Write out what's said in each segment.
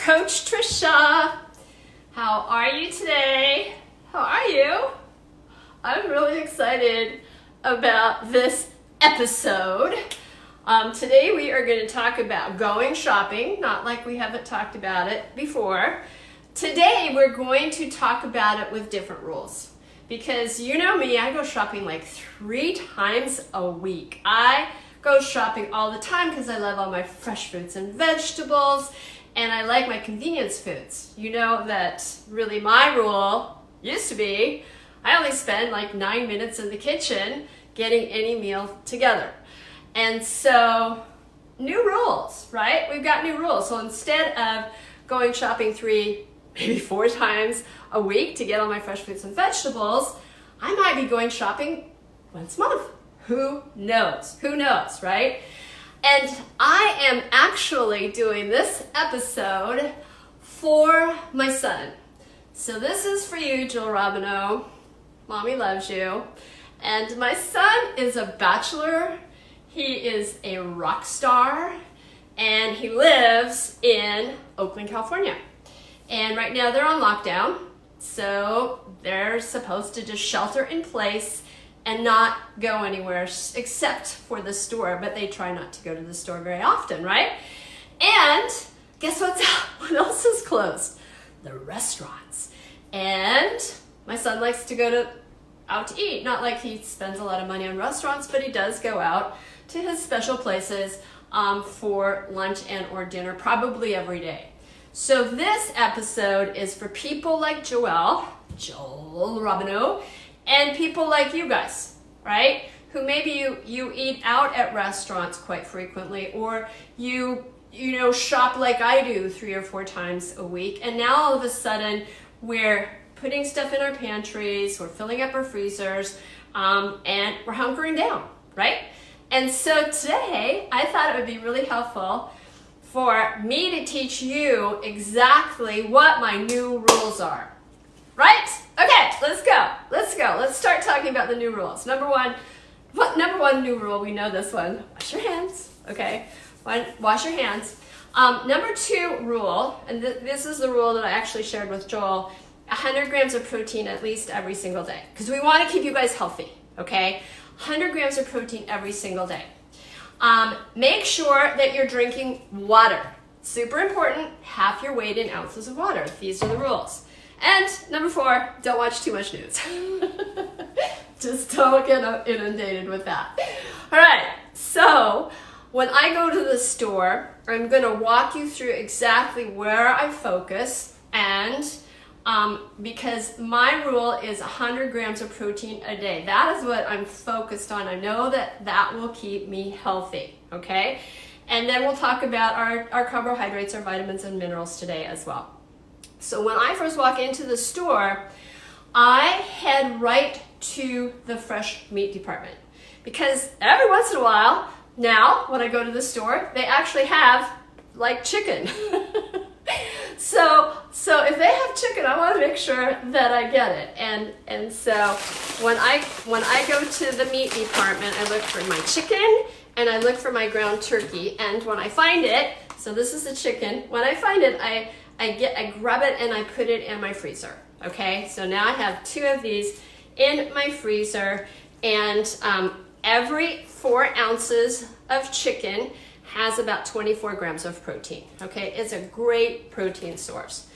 Coach Trisha. How are you today? How are you? I'm really excited about this episode. Today we are going to talk about going shopping, not like we haven't talked about it before. Today we're going to talk about it with different rules. Because you know me, I go shopping like 3 times a week. I go shopping all the time because I love all my fresh fruits and vegetables, and I like my convenience foods. You know that really my rule used to be, I only spend like 9 minutes in the kitchen getting any meal together. And so, new rules, right? We've got new rules. So instead of going shopping 3, maybe 4 times a week to get all my fresh fruits and vegetables, I might be going shopping once a month. Who knows? Who knows, right? And I am actually doing this episode for my son. So this is for you, Jill Robinow. Mommy loves you. And my son is a bachelor. He is a rock star. And he lives in Oakland, California. And right now they're on lockdown. So they're supposed to just shelter in place and not go anywhere except for the store, but they try not to go to the store very often, right? And guess what else is closed? The restaurants. And my son likes to go out to eat. Not like he spends a lot of money on restaurants, but he does go out to his special places for lunch and or dinner, probably every day. So this episode is for people like Joel Robinow, and people like you guys, right? Who maybe you eat out at restaurants quite frequently, or you shop like I do 3 or 4 times a week, and now all of a sudden we're putting stuff in our pantries, we're filling up our freezers, and we're hunkering down, right? And so today I thought it would be really helpful for me to teach you exactly what my new rules are. Right? Okay, let's go. Let's start talking about the new rules. Number one new rule, we know this one. Wash your hands, okay? Wash your hands. Number 2 rule, and this is the rule that I actually shared with Joel, 100 grams of protein at least every single day. Because we want to keep you guys healthy, okay? 100 grams of protein every single day. Make sure that you're drinking water. Super important, half your weight in ounces of water. These are the rules. And number 4, don't watch too much news. Just don't get inundated with that. All right, so when I go to the store, I'm going to walk you through exactly where I focus, and because my rule is 100 grams of protein a day. That is what I'm focused on. I know that will keep me healthy, okay? And then we'll talk about our carbohydrates, our vitamins and minerals today as well. So when I first walk into the store, I head right to the fresh meat department, because every once in a while, now when I go to the store, they actually have like chicken. So if they have chicken, I want to make sure that I get it. And so when I go to the meat department, I look for my chicken and I look for my ground turkey. And when I find it, so this is the chicken. When I find it, I grab it and I put it in my freezer. Okay, so now I have 2 of these in my freezer, and every 4 ounces of chicken has about 24 grams of protein. Okay, it's a great protein source.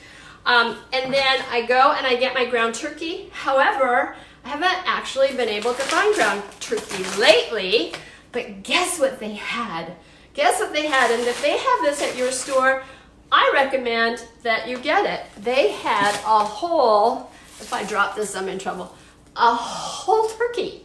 And then I go and I get my ground turkey. However, I haven't actually been able to find ground turkey lately, but guess what they had? Guess what they had? And if they have this at your store, I recommend that you get it. They had a whole, if I drop this, I'm in trouble, a whole turkey.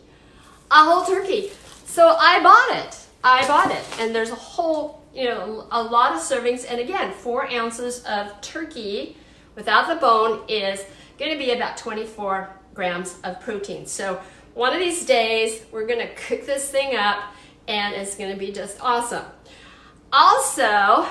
So I bought it. And there's a whole, a lot of servings. And again, 4 ounces of turkey without the bone is going to be about 24 grams of protein. So one of these days, we're going to cook this thing up, and it's going to be just awesome. Also,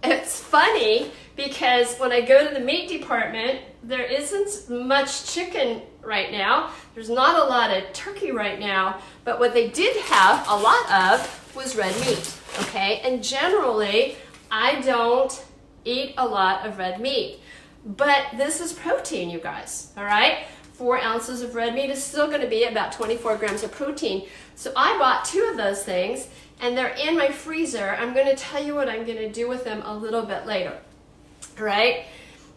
it's funny because when I go to the meat department, there isn't much chicken right now. There's not a lot of turkey right now, but what they did have a lot of was red meat, okay? And generally, I don't eat a lot of red meat. But this is protein, you guys, all right? 4 ounces of red meat is still gonna be about 24 grams of protein. So I bought 2 of those things, and they're in my freezer. I'm gonna tell you what I'm gonna do with them a little bit later, all right?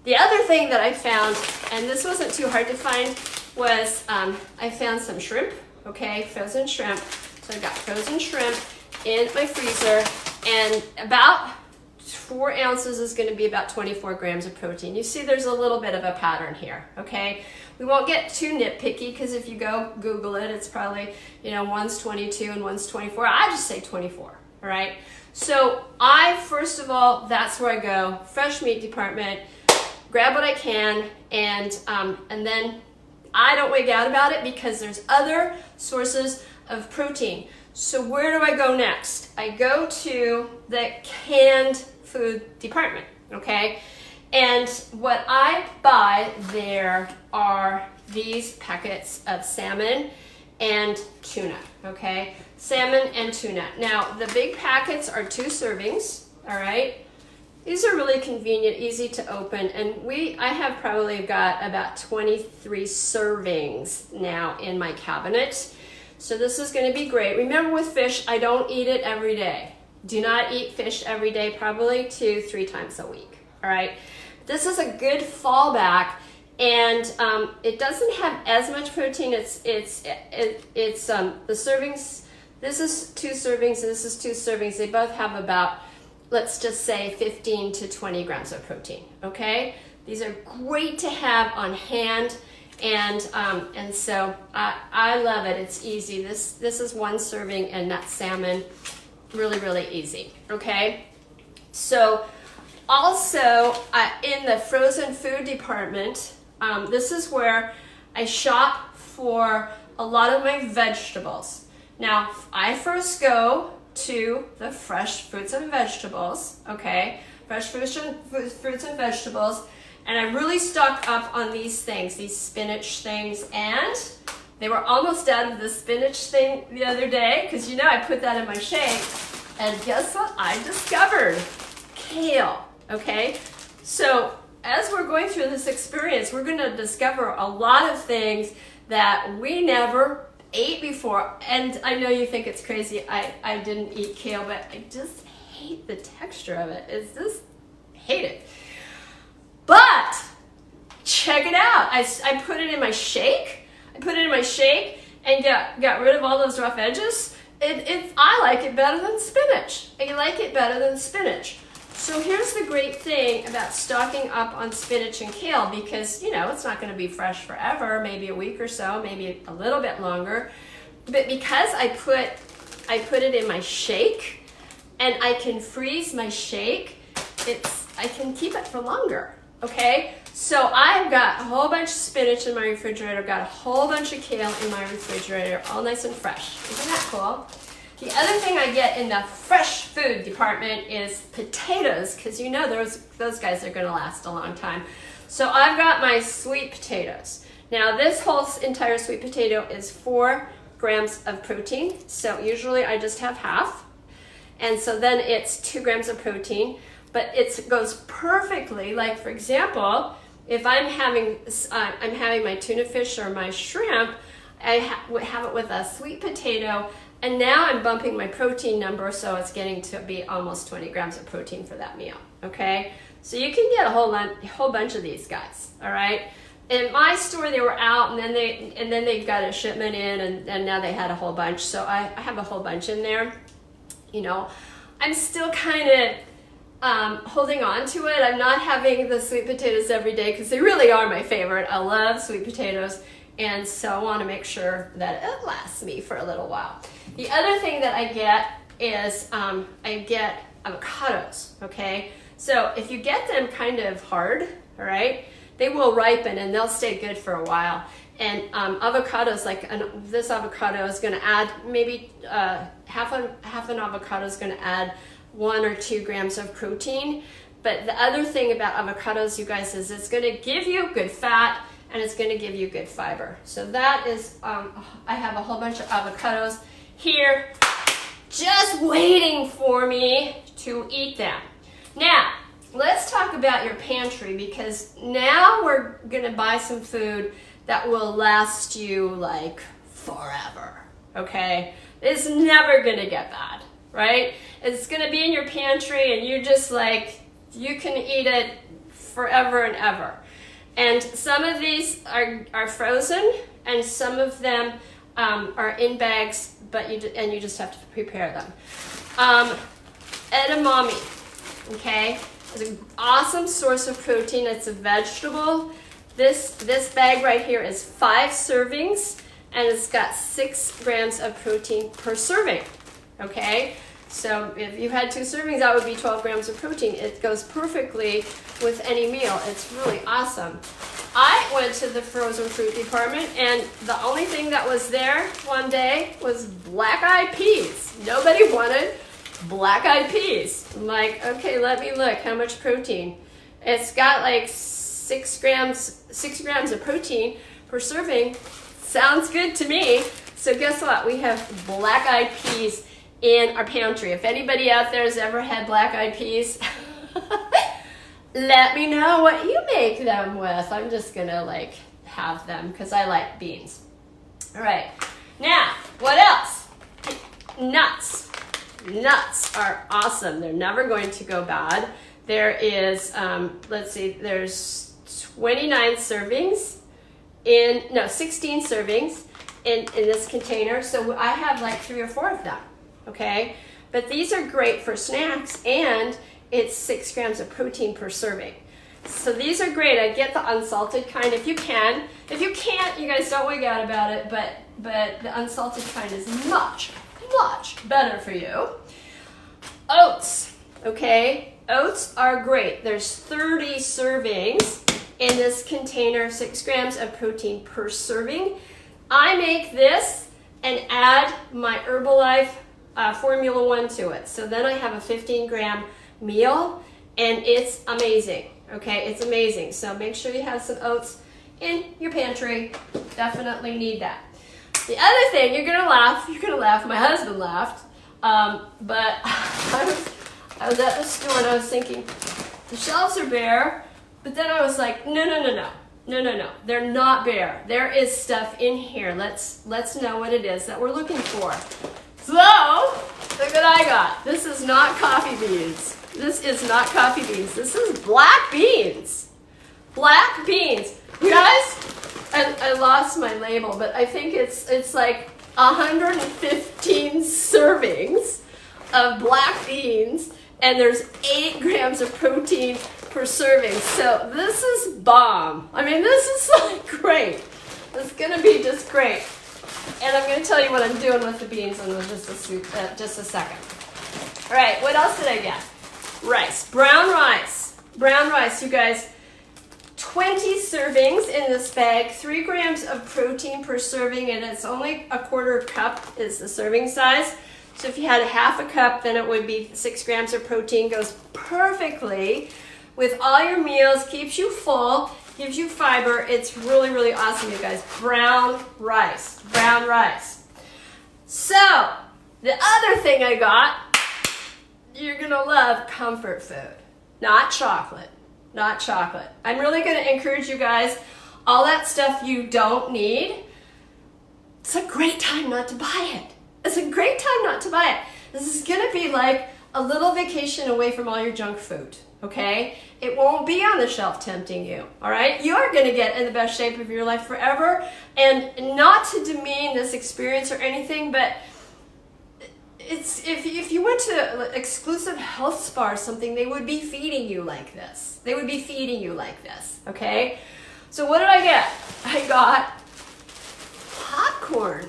The other thing that I found, and this wasn't too hard to find, was I found some shrimp, okay, frozen shrimp. So I got frozen shrimp in my freezer, and about 4 ounces is going to be about 24 grams of protein. You see there's a little bit of a pattern here, okay? We won't get too nitpicky, because if you go Google it, it's probably, you know, one's 22 and one's 24. I just say 24, all right? So first of all, that's where I go, fresh meat department, grab what I can, and then I don't wig out about it because there's other sources of protein. So where do I go next? I go to the canned food department, okay? And what I buy there are these packets of salmon and tuna, okay? Salmon and tuna. Now, the big packets are 2 servings, all right? These are really convenient, easy to open, and I have probably got about 23 servings now in my cabinet. So this is going to be great. Remember, with fish, I don't eat it every day. Do not eat fish every day, probably 2-3 times a week, all right? This is a good fallback, and it doesn't have as much protein. It's the servings. This is 2 servings, and this is 2 servings. They both have about, let's just say, 15 to 20 grams of protein, okay? These are great to have on hand, and so I love it. It's easy. This is 1 serving, and that salmon, really, really easy, okay? So also in the frozen food department, this is where I shop for a lot of my vegetables. Now, I first go to the fresh fruits and vegetables, okay? Fresh fruits and vegetables, and I really stock up on these things, these spinach things, and they were almost out of the spinach thing the other day, because you know I put that in my shake, and guess what I discovered? Kale, okay? So as we're going through this experience, we're gonna discover a lot of things that we never ate before. And I know you think it's crazy, I didn't eat kale, but I just hate the texture of it. It's just, hate it. But check it out. I put it in my shake. I put it in my shake and got rid of all those rough edges. I like it better than spinach. I like it better than spinach. So here's the great thing about stocking up on spinach and kale, because you know it's not going to be fresh forever, maybe a week or so, maybe a little bit longer. But because I put it in my shake, and I can freeze my shake, I can keep it for longer. Okay, so I've got a whole bunch of spinach in my refrigerator, got a whole bunch of kale in my refrigerator, all nice and fresh. Isn't that cool? The other thing I get in the fresh food department is potatoes, because you know those guys are going to last a long time. So I've got my sweet potatoes. Now this whole entire sweet potato is 4 grams of protein, so usually I just have half, and so then it's 2 grams of protein. But it goes perfectly, like for example, if I'm having my tuna fish or my shrimp, I have it with a sweet potato, and now I'm bumping my protein number, so it's getting to be almost 20 grams of protein for that meal, okay? So you can get a whole bunch of these guys, all right? In my store, they were out, and then they got a shipment in, and now they had a whole bunch, so I have a whole bunch in there. You know, I'm still kind of holding on to it. I'm not having the sweet potatoes every day because they really are my favorite. I love sweet potatoes, and so I want to make sure that it lasts me for a little while. The other thing that I get is I get avocados, okay? So if you get them kind of hard, all right, they will ripen and they'll stay good for a while. And avocados, like this avocado is going to add maybe half an avocado is going to add 1 or 2 grams of protein. But the other thing about avocados, you guys, is it's going to give you good fat and it's going to give you good fiber. So that is, I have a whole bunch of avocados here just waiting for me to eat them. Now, let's talk about your pantry, because now we're gonna buy some food that will last you like forever, okay? It's never gonna get bad, right? It's gonna be in your pantry and you just like, you can eat it forever and ever. And some of these are frozen and some of them are in bags, but you just have to prepare them. Edamame, okay? It's an awesome source of protein. It's a vegetable. This bag right here is 5 servings, and it's got 6 grams of protein per serving, okay? So if you had 2 servings, that would be 12 grams of protein. It goes perfectly with any meal. It's really awesome. I went to the frozen fruit department, and the only thing that was there one day was black-eyed peas. Nobody wanted black-eyed peas. I'm like, okay, let me look. How much protein? It's got like 6 grams of protein per serving. Sounds good to me. So guess what? We have black-eyed peas in our pantry. If anybody out there has ever had black-eyed peas, let me know what you make them with. I'm just gonna like have them because I like beans. All right, now what else? Nuts. Nuts are awesome. They're never going to go bad. There is, let's see, there's 16 servings in this container. So I have like 3 or 4 of them, okay? But these are great for snacks, and it's 6 grams of protein per serving. So these are great. I get the unsalted kind if you can. If you can't, you guys don't wig out about it, but the unsalted kind is much better for you. Oats, okay? Oats are great. There's 30 servings in this container, 6 grams of protein per serving. I make this and add my Herbalife Formula 1 to it. So then I have a 15-gram meal, and it's amazing, okay? It's amazing. So make sure you have some oats in your pantry. Definitely need that. The other thing, you're gonna laugh, my husband laughed, but I was at the store and I was thinking, the shelves are bare, but then I was like, no, they're not bare. There is stuff in here. Let's know what it is that we're looking for. So, look what I got. This is not coffee beans. This is not coffee beans. This is black beans. Black beans. You guys, I lost my label, but I think it's like 115 servings of black beans, and there's 8 grams of protein per serving. So this is bomb. I mean, this is like great. It's gonna be just great. And I'm gonna tell you what I'm doing with the beans in just a second. All right, what else did I get? Rice, brown rice. Brown rice, you guys. 20 servings in this bag, 3 grams of protein per serving, and it's only a 1/4 cup is the serving size. So if you had a 1/2 cup, then it would be 6 grams of protein. Goes perfectly with all your meals, keeps you full, gives you fiber. It's really, really awesome, you guys. Brown rice, brown rice. So the other thing I got, you're gonna love comfort food, not chocolate. Not chocolate. I'm really going to encourage you guys, all that stuff you don't need, it's a great time not to buy it. It's a great time not to buy it. This is going to be like a little vacation away from all your junk food, okay? It won't be on the shelf tempting you, all right? You're going to get in the best shape of your life forever, and not to demean this experience or anything, but it's if you went to exclusive health spa or something, they would be feeding you like this. They would be feeding you like this, okay? So what did I get? I got popcorn.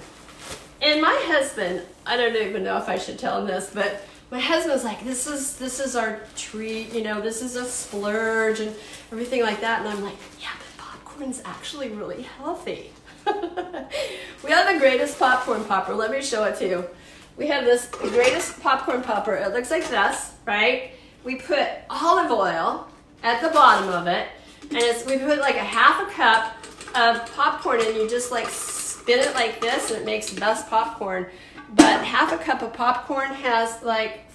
And my husband, I don't even know if I should tell him this, but my husband's like, this is our treat, you know, this is a splurge and everything like that. And I'm like, yeah, but popcorn's actually really healthy. We have the greatest popcorn popper. Let me show it to you. We have this greatest popcorn popper. It looks like this, right? We put olive oil at the bottom of it, and we put like a 1/2 cup of popcorn, and you just like spin it like this, and it makes the best popcorn. But 1/2 cup of popcorn has like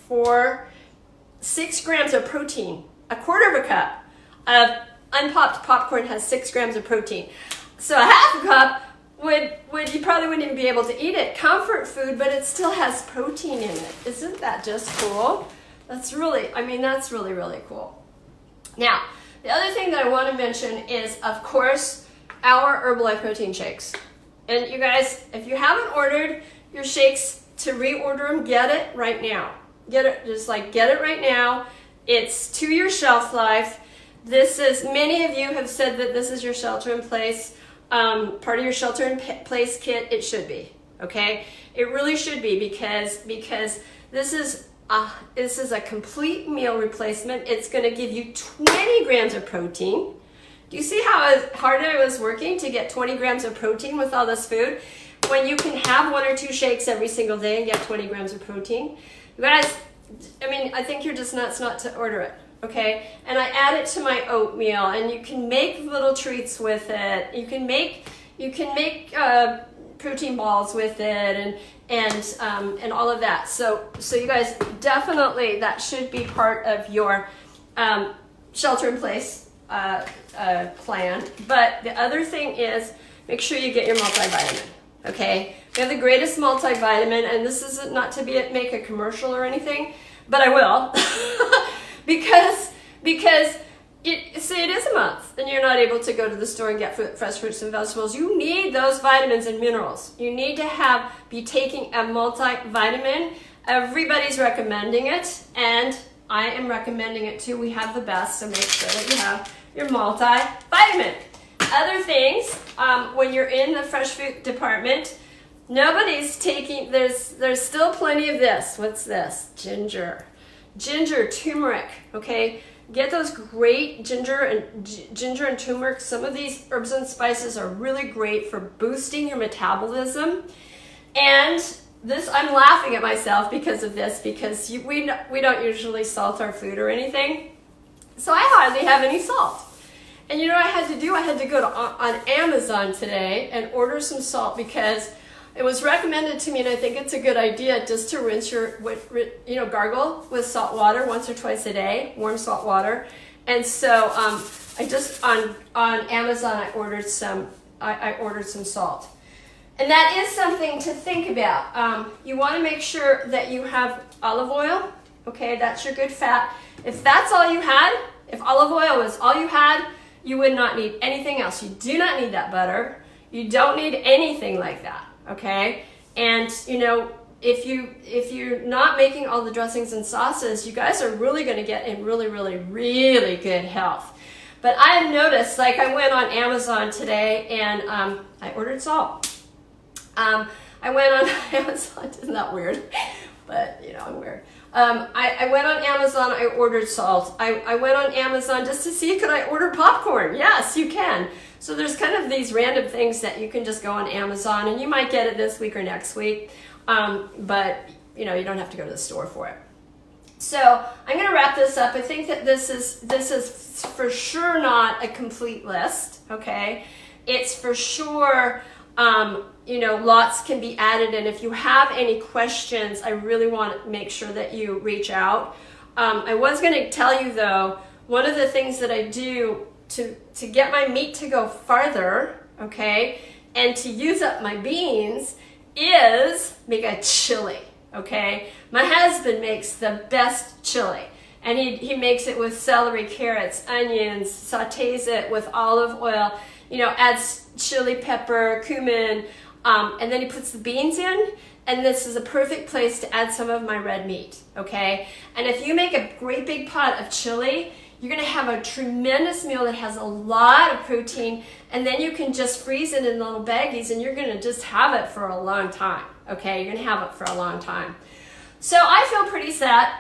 6 grams of protein. a quarter of a cup of unpopped popcorn has 6 grams of protein. So a half a cup you probably wouldn't even be able to eat it. Comfort food, but it still has protein in it. Isn't that just cool? That's really, that's really, really cool. Now, the other thing that I want to mention is, of course, our Herbalife protein shakes. And you guys, if you haven't ordered your shakes, to reorder them, get it right now. Get it right now. It's 2-year shelf life. Many of you have said that this is your shelter in place, part of your shelter in place kit. It should be, okay? It really should be, because this is a complete meal replacement. It's going to give you 20 grams of protein. Do you see how hard I was working to get 20 grams of protein with all this food? When you can have 1 or 2 shakes every single day and get 20 grams of protein. You guys, I think you're just nuts not to order it, okay? And I add it to my oatmeal, and you can make little treats with it. You can make protein balls with it, and all of that. So you guys, definitely that should be part of your shelter in place plan. But the other thing is, make sure you get your multivitamin. Okay, we have the greatest multivitamin, and this isn't not to make a commercial or anything, but I will, because it is a month and you're not able to go to the store and get fresh fruits and vegetables. You need those vitamins and minerals. You need to be taking a multivitamin. Everybody's recommending it, and I am recommending it too. We have the best, so make sure that you have your multivitamin. Other things, when you're in the fresh fruit department, nobody's taking, there's still plenty of this. What's this? Ginger, turmeric, okay? Get those great ginger and turmeric. Some of these herbs and spices are really great for boosting your metabolism. And this, I'm laughing at myself because of this, because we don't usually salt our food or anything. So I hardly have any salt. And you know what I had to do? I had to go on Amazon today and order some salt, because it was recommended to me, and I think it's a good idea, just to rinse gargle with salt water once or twice a day, warm salt water. And so I just on Amazon I ordered some salt. And that is something to think about. You want to make sure that you have olive oil. Okay, that's your good fat. If that's all you had, if olive oil was all you had, you would not need anything else. You do not need that butter. You don't need anything like that, okay? And if you're not making all the dressings and sauces, you guys are really going to get in really, really, really good health. But I have noticed, like, I went on Amazon today and I ordered salt. I went on Amazon, isn't that weird? But I'm weird. I went on Amazon, I ordered salt. I went on Amazon just to see, could I order popcorn? Yes, you can. So there's kind of these random things that you can just go on Amazon, and you might get it this week or next week. But you don't have to go to the store for it. So I'm going to wrap this up. I think that this is for sure not a complete list, okay? It's for sure, lots can be added, and if you have any questions, I really want to make sure that you reach out. I was going to tell you, though, one of the things that I do to get my meat to go farther, okay, and to use up my beans is make a chili, okay? My husband makes the best chili, and he makes it with celery, carrots, onions, sautés it with olive oil, adds chili pepper, cumin, and then he puts the beans in, and this is a perfect place to add some of my red meat, okay? And if you make a great big pot of chili, you're gonna have a tremendous meal that has a lot of protein, and then you can just freeze it in little baggies, and you're gonna just have it for a long time, okay? You're gonna have it for a long time. So I feel pretty set.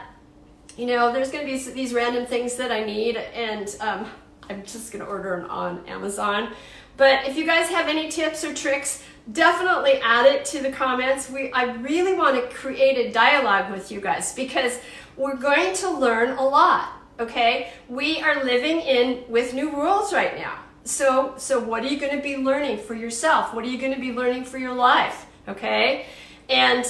There's gonna be these random things that I need, and I'm just gonna order them on Amazon. But if you guys have any tips or tricks, definitely add it to the comments. I really want to create a dialogue with you guys, because we're going to learn a lot, okay? We are living with new rules right now. So what are you going to be learning for yourself? What are you going to be learning for your life, okay? And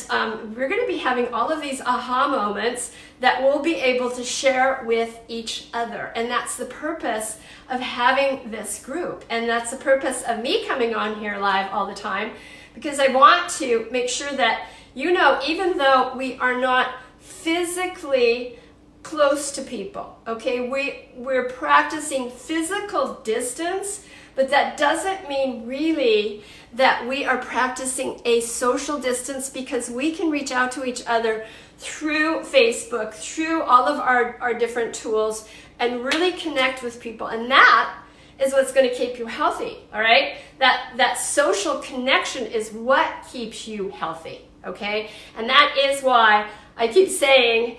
we're going to be having all of these aha moments that we'll be able to share with each other. And that's the purpose of having this group. And that's the purpose of me coming on here live all the time, because I want to make sure that, you know, even though we are not physically close to people, okay, we're practicing physical distance, but that doesn't mean really that we are practicing a social distance, because we can reach out to each other through Facebook, through all of our different tools, and really connect with people. And that is what's going to keep you healthy, all right? That social connection is what keeps you healthy, okay? And that is why I keep saying,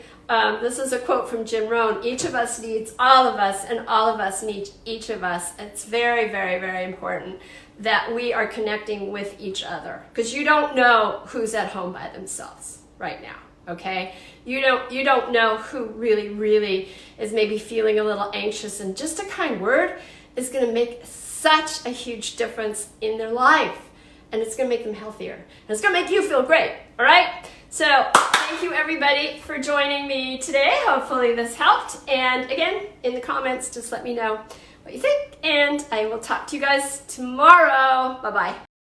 this is a quote from Jim Rohn, each of us needs all of us, and all of us need each of us. It's very, very, very important that we are connecting with each other, because you don't know who's at home by themselves right now, okay? You don't know who really is maybe feeling a little anxious, and just a kind word is going to make such a huge difference in their life, and it's going to make them healthier, and it's going to make you feel great, all right? So thank you everybody for joining me today. Hopefully this helped. And again, in the comments, just let me know what you think, and I will talk to you guys tomorrow. Bye-bye.